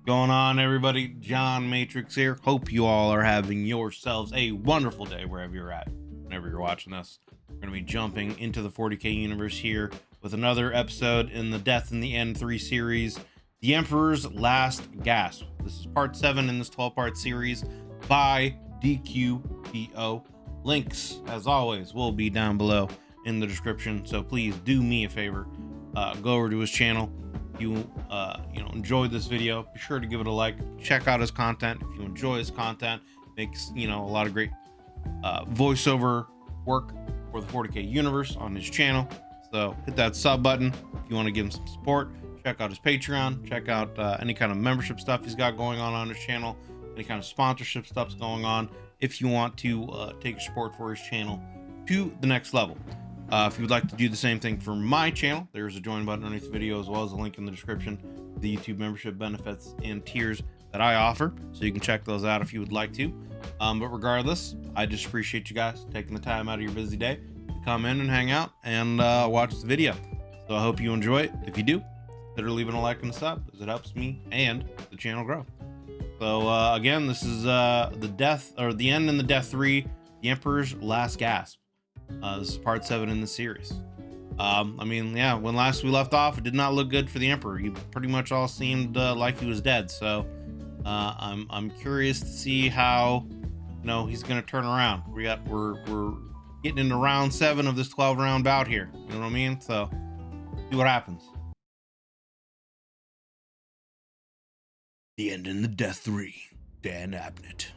Going on, everybody? John Matrix here. Hope you all are having yourselves a wonderful day wherever you're at, whenever you're watching this. We're going to be jumping into the 40k universe here with another episode in the Death in the End 3 series, The Emperor's Last Gasp. This is part 7 in this 12-part series by DQPO. Links, as always, will be down below in the description, so please do me a favor. Go over to his channel. If you enjoyed this video, be sure to give it a like. Check out his content. If you enjoy his content, makes a lot of great voiceover work for the 40k universe on his channel. So hit that sub button if you want to give him some support. Check out his Patreon. Check out any kind of membership stuff he's got going on his channel. Any kind of sponsorship stuff's going on. If you want to take support for his channel to the next level. If you would like to do the same thing for my channel, there's a join button underneath the video, as well as a link in the description, the YouTube membership benefits and tiers that I offer, so you can check those out if you would like to. But regardless, I just appreciate you guys taking the time out of your busy day to come in and hang out and watch the video. So I hope you enjoy it. If you do, consider leaving a like and a sub, as it helps me and the channel grow. So again, this is the end in the Death 3, The Emperor's Last Gasp. This is part 7 in the series. When last we left off, it did not look good for the Emperor. He pretty much all seemed like he was dead. So I'm curious to see how he's gonna turn around. We're getting into round 7 of this 12-round bout here. You know what I mean? So see what happens. The end in the Death 3. Dan Abnett.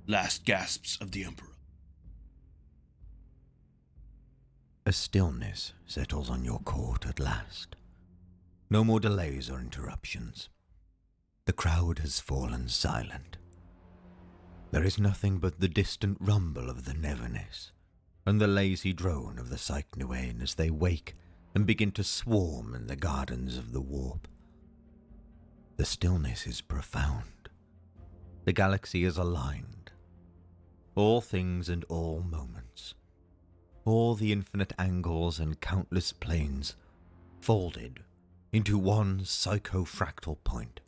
Last gasps of the Emperor. A stillness settles on your court at last. No more delays or interruptions. The crowd has fallen silent. There is nothing but the distant rumble of the Neverness and the lazy drone of the Cycnuane as they wake and begin to swarm in the gardens of the warp. The stillness is profound. The galaxy is aligned. All things and all moments. All the infinite angles and countless planes folded into one psychofractal point.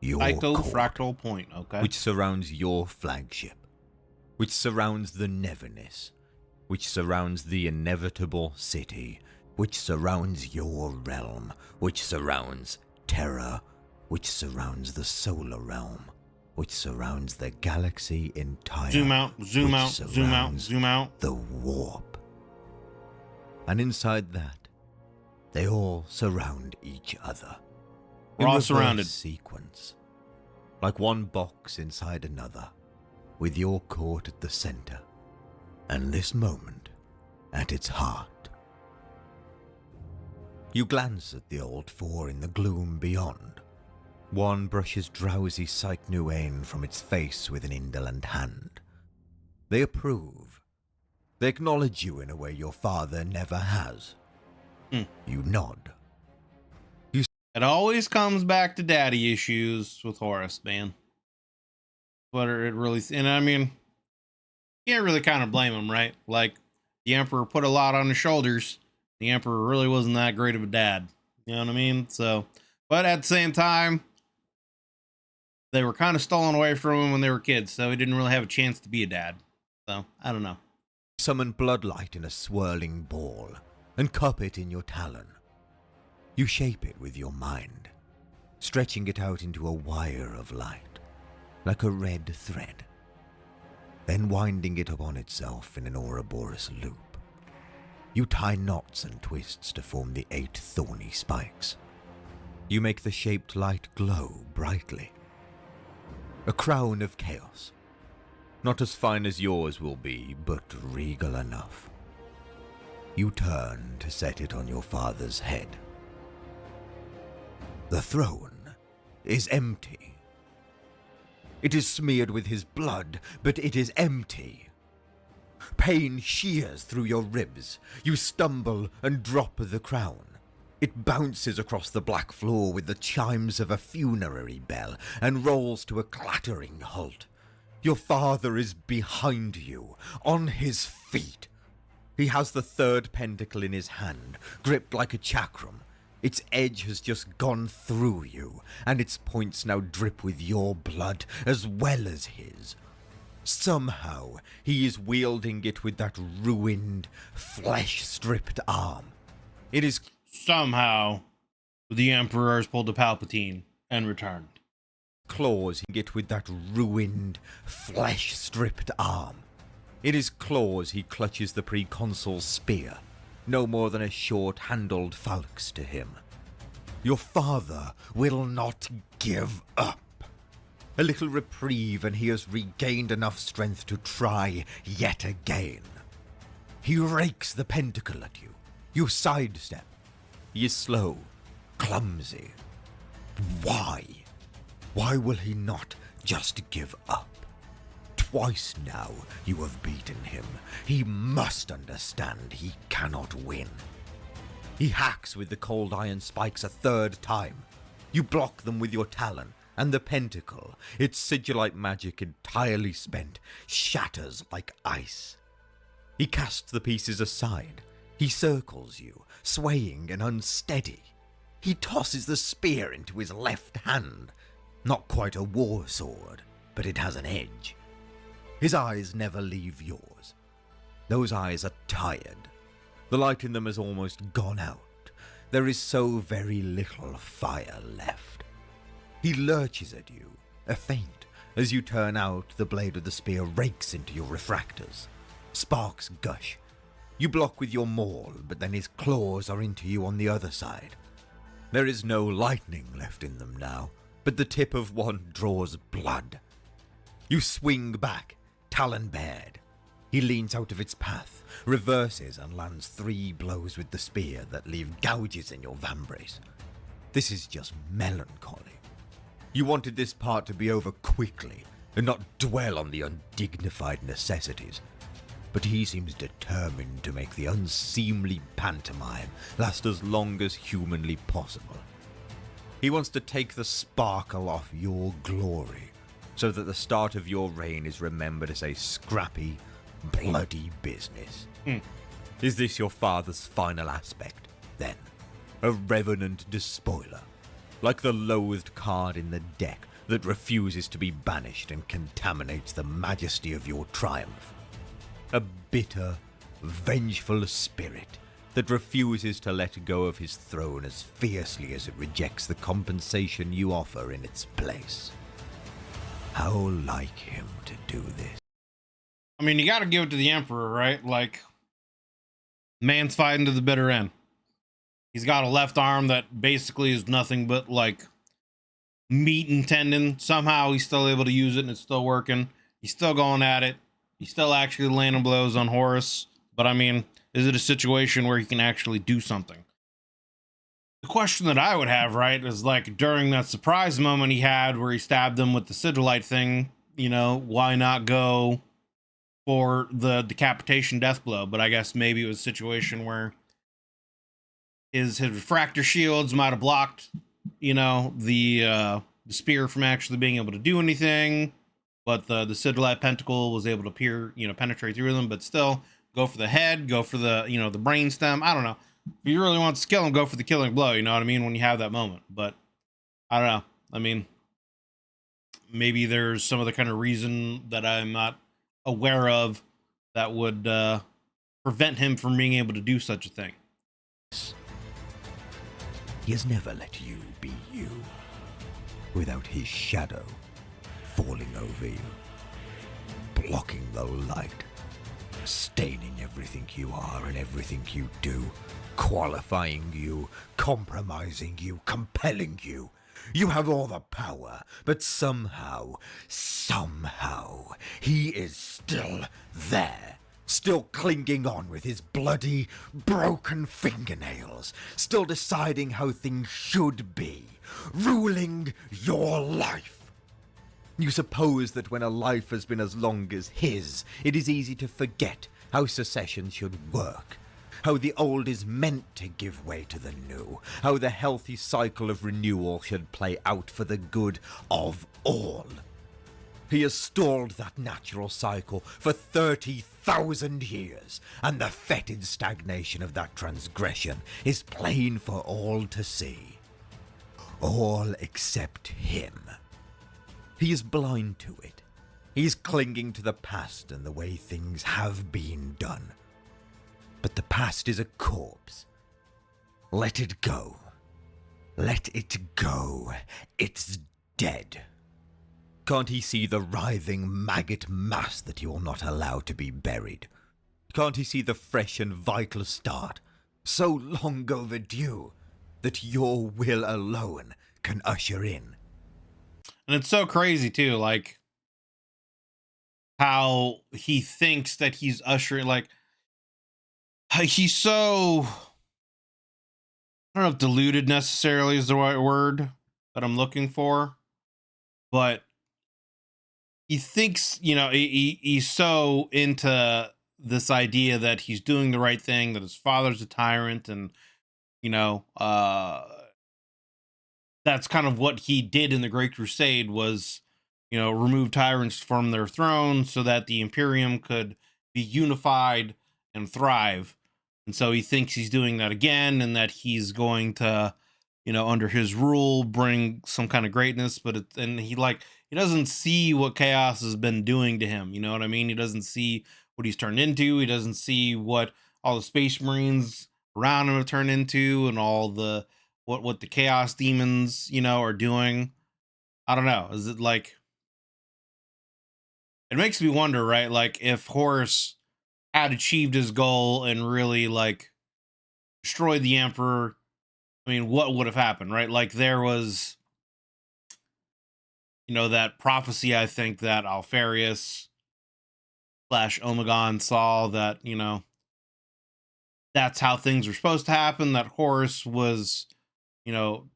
Your psychofractal point, okay. Which surrounds your flagship, which surrounds the Neverness, which surrounds the inevitable city, which surrounds your realm, which surrounds Terra, which surrounds the solar realm, which surrounds the galaxy entire. Zoom out, zoom out, zoom out, zoom out. The warp. And inside that, they all surround each other. We're all surrounded. Sequence. Like one box inside another, with your court at the center, and this moment at its heart. You glance at the old four in the gloom beyond. One brushes drowsy Cycnuane from its face with an indolent hand. They approve. They acknowledge you in a way your father never has. You nod. It always comes back to daddy issues with Horus, man. But it really, and I mean, you can't really kind of blame him, right? Like, the Emperor put a lot on his shoulders. The Emperor really wasn't that great of a dad. You know what I mean? So, but at the same time, they were kind of stolen away from him when they were kids, so he didn't really have a chance to be a dad. So, I don't know. Summon bloodlight in a swirling ball, and cup it in your talon. You shape it with your mind, stretching it out into a wire of light, like a red thread, then winding it upon itself in an Ouroboros loop. You tie knots and twists to form the 8 thorny spikes. You make the shaped light glow brightly. A crown of chaos. Not as fine as yours will be, but regal enough. You turn to set it on your father's head. The throne is empty. It is smeared with his blood, but it is empty. Pain shears through your ribs. You stumble and drop the crown. It bounces across the black floor with the chimes of a funerary bell and rolls to a clattering halt. Your father is behind you, on his feet. He has the third pentacle in his hand, gripped like a chakram. Its edge has just gone through you, and its points now drip with your blood as well as his. Somehow, he is wielding it with that ruined, flesh-stripped arm. It is Somehow, the Emperor has pulled a Palpatine and returned. claws it with that ruined, flesh-stripped arm. In his claws he clutches the preconsul's spear, no more than a short-handled falx to him. Your father will not give up. A little reprieve and he has regained enough strength to try yet again. He rakes the pentacle at you. You sidestep. He is slow, clumsy. Why? Why will he not just give up? Twice now you have beaten him. He must understand he cannot win. He hacks with the cold iron spikes a third time. You block them with your talon, and the pentacle, its sigillite magic entirely spent, shatters like ice. He casts the pieces aside. He circles you, swaying and unsteady. He tosses the spear into his left hand. Not quite a war sword, but it has an edge. His eyes never leave yours. Those eyes are tired. The light in them has almost gone out. There is so very little fire left. He lurches at you, a feint. As you turn out, the blade of the spear rakes into your refractors. Sparks gush. You block with your maul, but then his claws are into you on the other side. There is no lightning left in them now, but the tip of one draws blood. You swing back, talon bared. He leans out of its path, reverses and lands 3 blows with the spear that leave gouges in your vambrace. This is just melancholy. You wanted this part to be over quickly, and not dwell on the undignified necessities. But he seems determined to make the unseemly pantomime last as long as humanly possible. He wants to take the sparkle off your glory, so that the start of your reign is remembered as a scrappy, bloody business. Is this your father's final aspect, then? A revenant despoiler? Like the loathed card in the deck that refuses to be banished and contaminates the majesty of your triumph? A bitter, vengeful spirit that refuses to let go of his throne as fiercely as it rejects the compensation you offer in its place. How like him to do this. I mean, you gotta give it to the Emperor, right? Like, man's fighting to the bitter end. He's got a left arm that basically is nothing but like meat and tendon. Somehow he's still able to use it and it's still working. He's still going at it. He's still actually landing blows on Horus. But I mean, is it a situation where he can actually do something? The question that I would have, right, is like during that surprise moment he had where he stabbed him with the sigillite thing, you know, why not go for the decapitation death blow? But I guess maybe it was a situation where his refractor shields might have blocked, you know, the spear from actually being able to do anything, but the sigillite pentacle was able to penetrate through them. But still, go for the head, go for the, you know, the brain stem. I don't know. If you really want to kill him, go for the killing blow. You know what I mean? When you have that moment. But I don't know. I mean, maybe there's some other kind of reason that I'm not aware of that would prevent him from being able to do such a thing. He has never let you be you, without his shadow falling over you, blocking the light, staining everything you are and everything you do, qualifying you, compromising you, compelling you. You have all the power, but somehow, he is still there. Still clinging on with his bloody, broken fingernails, still deciding how things should be, ruling your life. You suppose that when a life has been as long as his, it is easy to forget how secession should work, how the old is meant to give way to the new, how the healthy cycle of renewal should play out for the good of all. He has stalled that natural cycle for 30,000 years, and the fetid stagnation of that transgression is plain for all to see. All except him. He is blind to it. He is clinging to the past and the way things have been done. But the past is a corpse. Let it go. Let it go. It's dead. Can't he see the writhing maggot mass that you will not allow to be buried? Can't he see the fresh and vital start, so long overdue, that your will alone can usher in? And it's so crazy too, like how he thinks that he's ushering, like he's so, I don't know if deluded necessarily is the right word that I'm looking for, but he thinks, he's so into this idea that he's doing the right thing, that his father's a tyrant, and that's kind of what he did in the Great Crusade was, remove tyrants from their throne so that the Imperium could be unified and thrive. And so he thinks he's doing that again, and that he's going to, under his rule, bring some kind of greatness. But he doesn't see what chaos has been doing to him. You know what I mean? He doesn't see what he's turned into. He doesn't see what all the Space Marines around him have turned into, and all the what the chaos demons, are doing. I don't know. Is it like, it makes me wonder, right? Like if Horus had achieved his goal and really like destroyed the Emperor, I mean, what would have happened, right? Like there was, that prophecy, I think, that Alfarius / Omegon saw, that, that's how things were supposed to happen, that Horus was,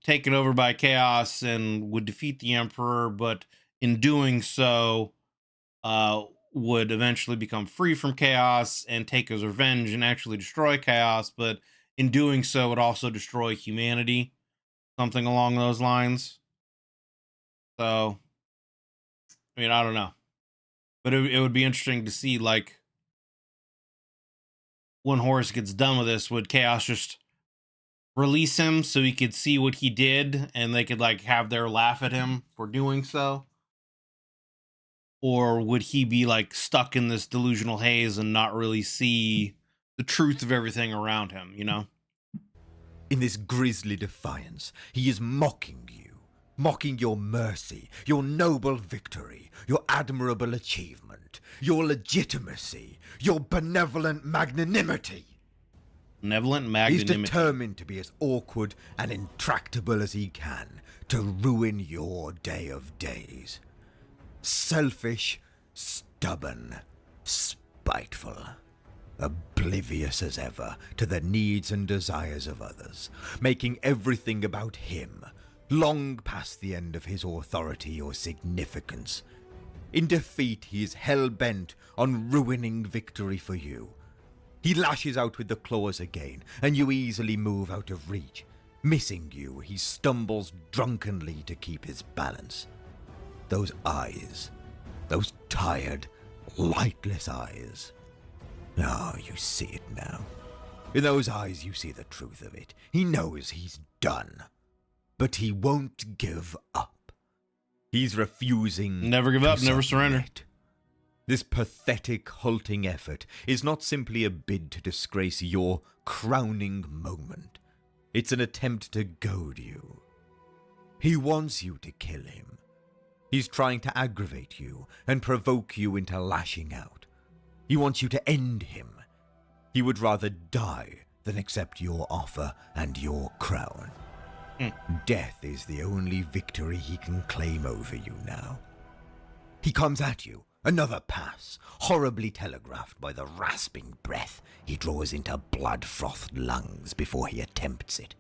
taken over by chaos and would defeat the Emperor, but in doing so, would eventually become free from chaos and take his revenge and actually destroy chaos, but in doing so would also destroy humanity, something along those lines. So, I mean, I don't know, but it would be interesting to see, like, when Horus gets done with this, would chaos just release him so he could see what he did and they could like have their laugh at him for doing so? Or would he be like stuck in this delusional haze and not really see the truth of everything around him, In this grisly defiance, he is mocking you, mocking your mercy, your noble victory, your admirable achievement, your legitimacy, your benevolent magnanimity. Benevolent magnanimity. He's determined to be as awkward and intractable as he can to ruin your day of days. Selfish, stubborn, spiteful, oblivious as ever to the needs and desires of others, making everything about him, long past the end of his authority or significance. In defeat, he is hell-bent on ruining victory for you. He lashes out with the claws again, and you easily move out of reach. Missing you, he stumbles drunkenly to keep his balance. Those eyes, those tired, lightless eyes. Ah, you see it now. In those eyes you see the truth of it. He knows he's done. But he won't give up. He's refusing. Never give up, never surrender. This pathetic, halting effort is not simply a bid to disgrace your crowning moment. It's an attempt to goad you. He wants you to kill him. He's trying to aggravate you and provoke you into lashing out. He wants you to end him. He would rather die than accept your offer and your crown. Death is the only victory he can claim over you now. He comes at you, another pass, horribly telegraphed by the rasping breath he draws into blood-frothed lungs before he attempts it.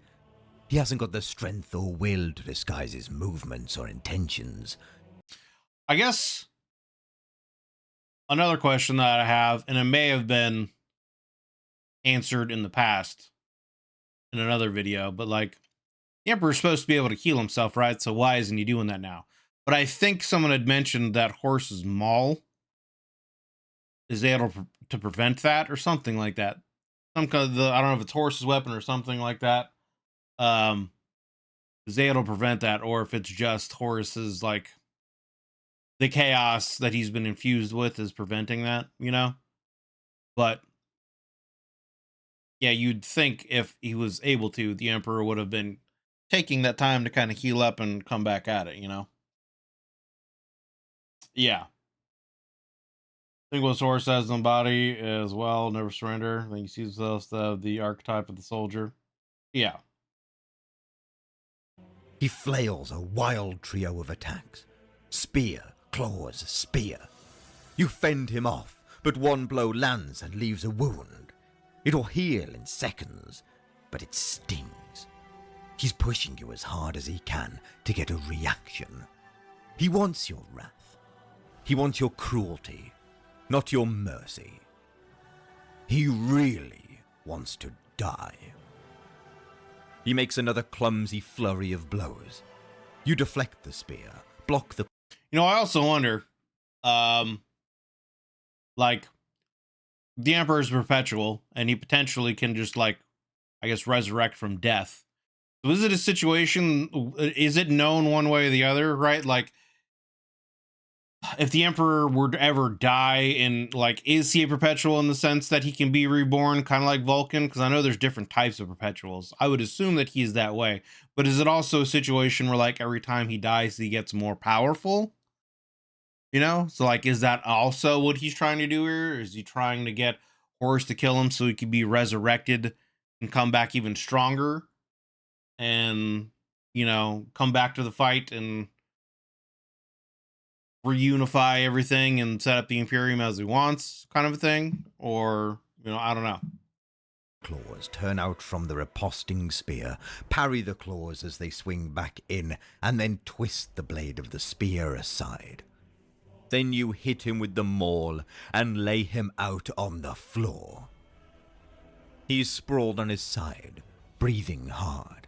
He hasn't got the strength or will to disguise his movements or intentions. I guess another question that I have, and it may have been answered in the past in another video, but like, the Emperor's supposed to be able to heal himself, right? So why isn't he doing that now? But I think someone had mentioned that Horus's maul is able to prevent that or something like that. Some kind of I don't know if it's Horus's weapon or something like that. Um, is able to prevent that, or if it's just Horus's, like, the chaos that he's been infused with is preventing that, you know? But yeah, you'd think if he was able to, the Emperor would have been taking that time to kind of heal up and come back at it, you know? Yeah. I think what Horus says in the body as well, never surrender. I think he sees himself as the archetype of the soldier. Yeah. He flails a wild trio of attacks. Spear, claws, spear. You fend him off, but one blow lands and leaves a wound. It'll heal in seconds, but it stings. He's pushing you as hard as he can to get a reaction. He wants your wrath. He wants your cruelty, not your mercy. He really wants to die. He makes another clumsy flurry of blows. You deflect the spear, block the... You know, I also wonder, like, the Emperor's perpetual, and he potentially can just, like, I guess, resurrect from death. So is it a situation, is it known one way or the other, right? Like, if the Emperor were to ever die, and, like, is he a perpetual in the sense that he can be reborn, kind of like Vulcan? Because I know there's different types of perpetuals. I would assume that he's that way. But is it also a situation where, like, every time he dies, he gets more powerful? You know? So, like, is that also what he's trying to do here? Or is he trying to get Horus to kill him so he could be resurrected and come back even stronger? And, you know, come back to the fight and reunify everything and set up the Imperium as he wants, kind of a thing? Or, you know, I don't know. Claws turn out from the riposting spear, parry the claws as they swing back in, and then twist the blade of the spear aside. Then you hit him with the maul and lay him out on the floor. He's sprawled on his side, breathing hard.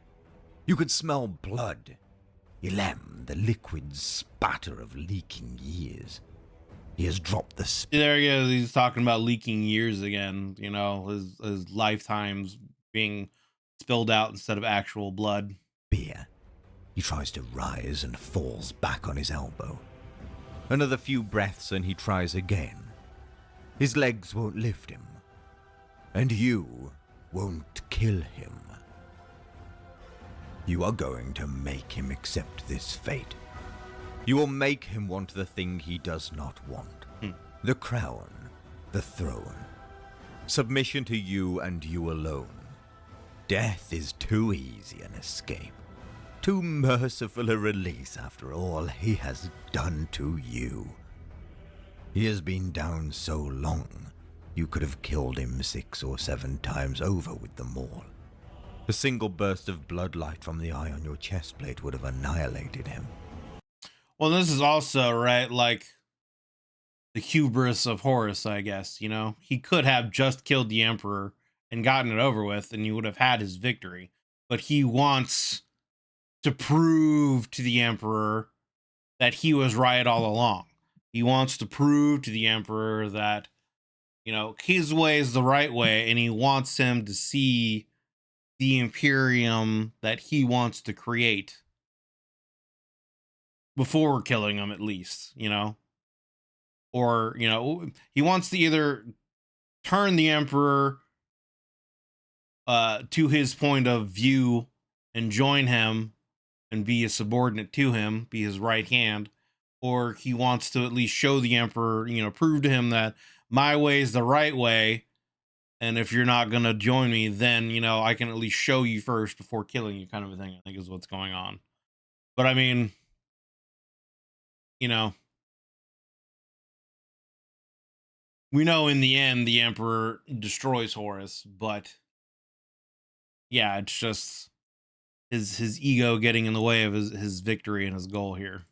You could smell blood. Ilem, the liquid spatter of leaking years. He has dropped the spear. There he is. He's talking about leaking years again. You know, his lifetimes being spilled out instead of actual blood. He tries to rise and falls back on his elbow. Another few breaths and he tries again. His legs won't lift him. And you won't kill him. You are going to make him accept this fate. You will make him want the thing he does not want. The crown, the throne. Submission to you and you alone. Death is too easy an escape. Too merciful a release after all he has done to you. He has been down so long, you could have killed him 6 or 7 times over with the maul. A single burst of bloodlight from the eye on your chest plate would have annihilated him. Well, this is also, right, like, the hubris of Horus, I guess, you know? He could have just killed the Emperor and gotten it over with, and he would have had his victory. But he wants to prove to the Emperor that he was right all along. He wants to prove to the Emperor that, you know, his way is the right way, and he wants him to see the Imperium that he wants to create before killing him, at least, you know? Or, you know, he wants to either turn the Emperor to his point of view and join him and be a subordinate to him, be his right hand, or he wants to at least show the Emperor, you know, prove to him that my way is the right way, and if you're not going to join me, then, you know, I can at least show you first before killing you, kind of a thing, I think is what's going on. But I mean, you know, we know in the end the Emperor destroys Horus, but yeah, it's just his ego getting in the way of his victory and his goal here.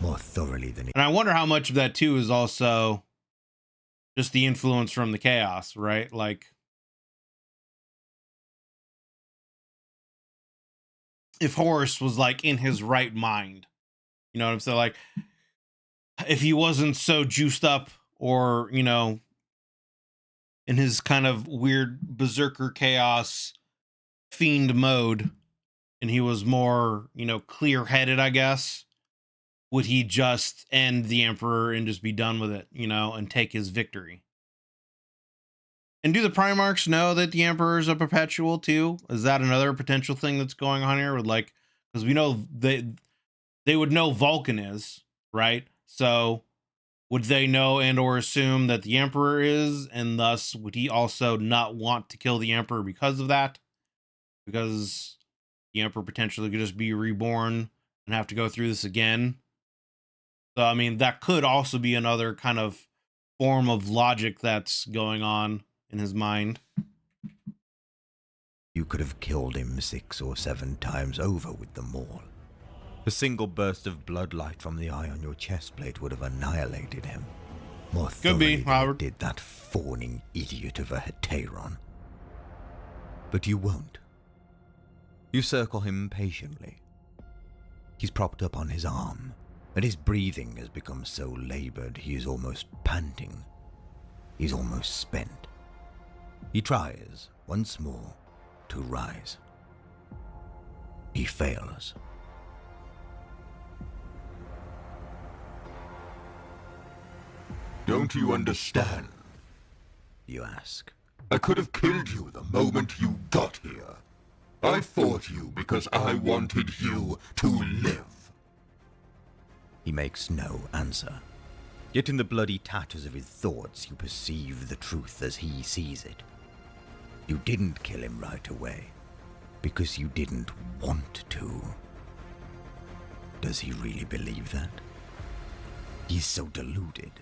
More thoroughly than... And I wonder how much of that too is also just the influence from the chaos, right? Like, if Horus was, like, in his right mind, You know what I'm saying? Like, if he wasn't so juiced up, or, you know, in his kind of weird berserker chaos fiend mode, and he was more, you know, clear-headed, I guess, would he just end the Emperor and just be done with it, you know, and take his victory? And do the Primarchs know that the Emperor is a perpetual too? Is that another potential thing that's going on here? With, like, because we know they would know Vulcan is, right? So would they know and or assume that the Emperor is, and thus would he also not want to kill the Emperor because of that? Because the Emperor potentially could just be reborn and have to go through this again. So, I mean, that could also be another kind of form of logic that's going on in his mind. You could have killed him 6 or 7 times over with the maul. A single burst of bloodlight from the eye on your chest plate would have annihilated him. More Could be, thoroughly than Robert. it did that fawning idiot of a Heteron. But you won't. You circle him patiently. He's propped up on his arm, and his breathing has become so labored he is almost panting. He's almost spent. He tries, once more, to rise. He fails. Don't you understand? You ask. I could have killed you the moment you got here. I fought you because I wanted you to live. He makes no answer. Yet in the bloody tatters of his thoughts, you perceive the truth as he sees it. You didn't kill him right away, because you didn't want to. Does he really believe that? He's so deluded.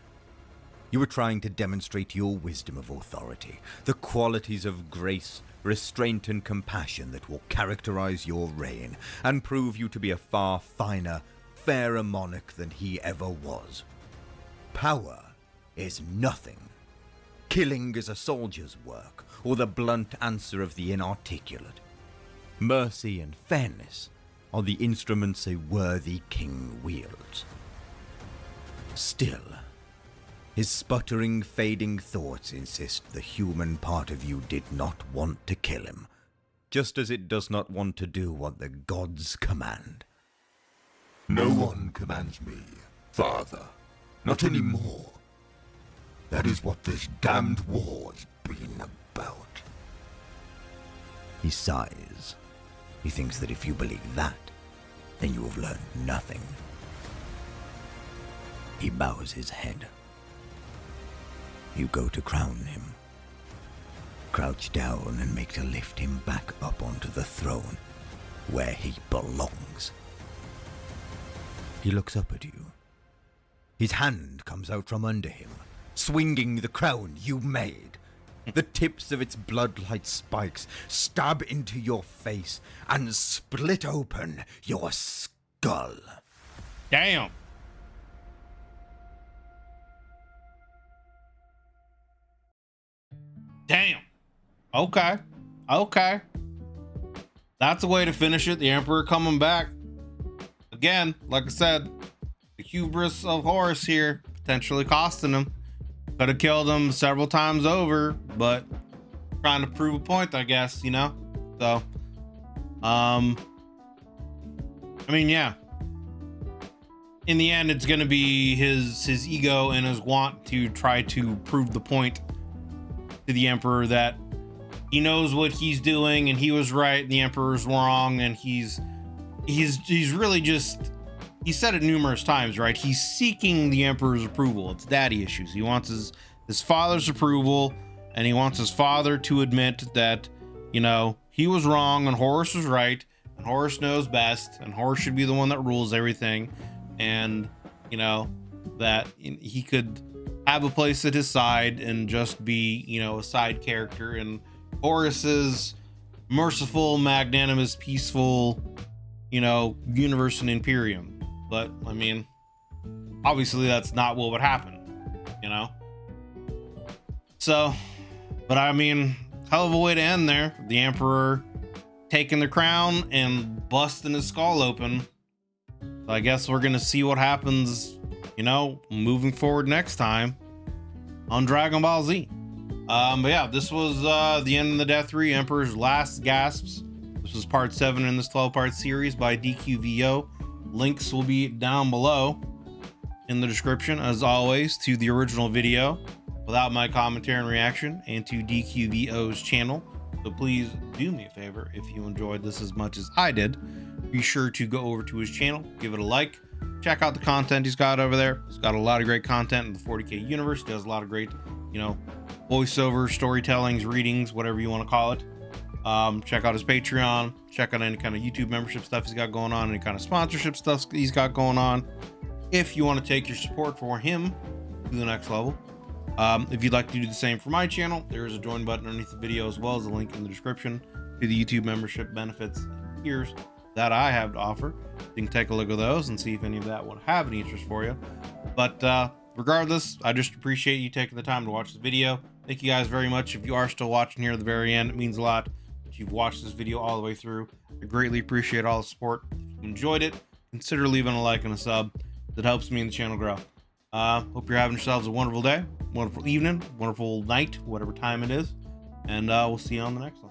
You were trying to demonstrate your wisdom of authority, the qualities of grace, restraint, and compassion that will characterize your reign, and prove you to be a far finer, fairer monarch than he ever was. Power is nothing. Killing is a soldier's work, or the blunt answer of the inarticulate. Mercy and fairness are the instruments a worthy king wields. Still, his sputtering, fading thoughts insist the human part of you did not want to kill him, just as it does not want to do what the gods command. No one commands me, Father. Not anymore. That is what this damned war's been about. He sighs. He thinks that if you believe that, then you have learned nothing. He bows his head. You go to crown him. Crouch down and make to lift him back up onto the throne, where he belongs. He looks up at you. His hand comes out from under him, swinging the crown you made. The tips of its blood-like spikes stab into your face and split open your skull. Damn. Damn. Okay. Okay. That's a way to finish it. The Emperor coming back. Again, like I said, the hubris of Horus here, potentially costing him. Could have killed him several times over, but trying to prove a point, I guess, you know? So, I mean, yeah. In the end, it's going to be his ego and his want to try to prove the point to the Emperor that he knows what he's doing and he was right and the Emperor's wrong, and he's really just, he said it numerous times, right? He's seeking the Emperor's approval. It's daddy issues. He wants his father's approval, and he wants his father to admit that, you know, he was wrong and Horus was right, and Horus knows best, and Horus should be the one that rules everything, and, you know, that he could have a place at his side and just be, you know, a side character in Horus's merciful, magnanimous, peaceful, you know, universe and Imperium. But I mean, obviously that's not what would happen, you know? So, but I mean, hell of a way to end there. The Emperor taking the crown and busting his skull open. So I guess we're gonna see what happens, you know, moving forward next time on Dragon Ball Z. But yeah, this was the end of the Death 3 Emperor's Last Gasps. This was part 7 in this 12-part series by DQVO. Links will be down below in the description, as always, to the original video without my commentary and reaction, and to DQVO's channel. So please do me a favor, if you enjoyed this as much as I did, be sure to go over to his channel, give it a like, check out the content he's got over there. He's got a lot of great content in the 40k universe, does a lot of great, you know, voiceover, storytellings, readings, whatever you want to call it. Check out his Patreon, check out any kind of YouTube membership stuff he's got going on, any kind of sponsorship stuff he's got going on. If you want to take your support for him to the next level. If you'd like to do the same for my channel, there is a join button underneath the video, as well as a link in the description to the YouTube membership benefits and tiers that I have to offer. You can take a look at those and see if any of that would have any interest for you. But regardless, I just appreciate you taking the time to watch this video. Thank you guys very much. If you are still watching here at the very end, it means a lot that you've watched this video all the way through. I greatly appreciate all the support. If you enjoyed it, consider leaving a like and a sub. That helps me and the channel grow. Hope you're having yourselves a wonderful day, wonderful evening, wonderful night, whatever time it is, and we'll see you on the next one.